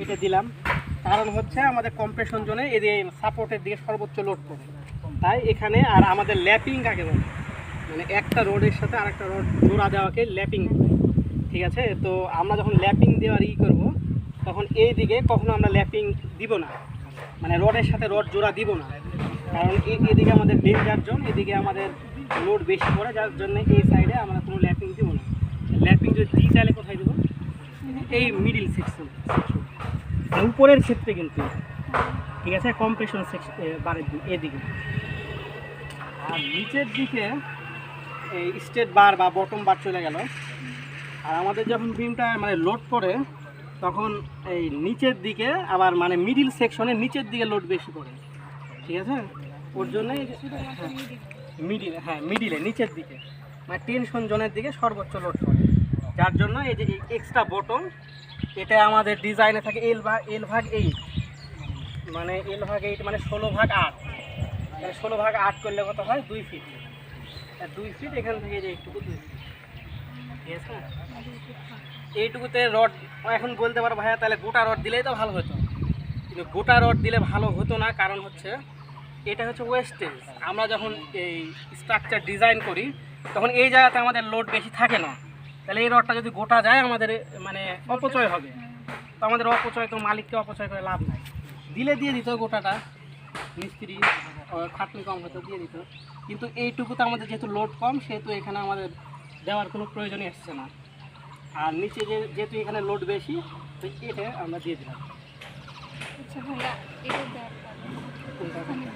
এটা দিলাম, কারণ হচ্ছে আমাদের কম্প্রেশন জোনে এই যে সাপোর্টের দিকে সর্বোচ্চ লোড পড়ে, তাই এখানে আর আমাদের ল্যাপিং কাকে বলে, মানে একটা রোডের সাথে আরেকটা রোড জোড়া দেওয়াকে ল্যাপিং, ঠিক আছে। তো আমরা যখন ল্যাপিং দেওয়ার করব, তখন এই দিকে কখনো আমরা ল্যাপিং দিব না, মানে রডের সাথে রড জোড়া দিব না, কারণ এদিকে আমাদের ডেঞ্জার জোন, এদিকে আমাদের লোড বেশি পড়ে, যার জন্য এই সাইডে আমরা কোনো ল্যাপিং দিব না। ল্যাপিং যদি দিই তাহলে কোথায় দেবো, এই মিডিল সেকশন, উপরের ক্ষেত্রে কিন্তু, ঠিক আছে, কম্প্রেশন সেকশন বারের দিকে এদিকে। আর নিচের দিকে এই স্টেট বার বা বটম বার চলে গেল। আর আমাদের যখন বিমটা মানে লোড পড়ে, তখন এই নিচের দিকে আবার মানে মিডিল সেকশনের নিচের দিকে লোড বেশি পড়ে, ঠিক আছে। ওর জন্যই মিডিলে নিচের দিকে মানে টেনশন জোনের দিকে সর্বোচ্চ লোড পড়ে, যার জন্য এই যে এক্সট্রা বটম, এটা আমাদের ডিজাইনে থাকে এল ভাগ 8, মানে এল ভাগ 8 মানে 16/8, মানে 16/8 করলে কত হয়, 2 ফিট। আর 2 ফিট এখান থেকে যে একটু 2 ফিট, ঠিক আছে। এইটুকুতে রড এখন বলতে পারো ভাইয়া তাহলে গোটা রড দিলেই তো ভালো হতো, কিন্তু গোটা রড দিলে ভালো হতো না, কারণ হচ্ছে এটা হচ্ছে ওয়েস্টেজ। আমরা যখন এই স্ট্রাকচার ডিজাইন করি তখন এই জায়গাতে আমাদের লোড বেশি থাকে না, তাহলে এই রডটা যদি গোটা যায় আমাদের মানে অপচয় হবে, তো আমাদের অপচয়, তো মালিককে অপচয় করে লাভ নাই। দিলে দিয়ে দিত গোটাটা, মিস্ত্রি খাটনি কম হতো দিয়ে দিত, কিন্তু এইটুকুতে আমাদের যেহেতু লোড কম, সেহেতু এখানে আমাদের দেওয়ার কোনো প্রয়োজনই আসছে না। আর নিচে যেহেতু এখানে লোড বেশি, তো এটা আমরা দিয়ে দিলাম। আচ্ছা ভাইয়া, এটা দেওয়ার কোনটা?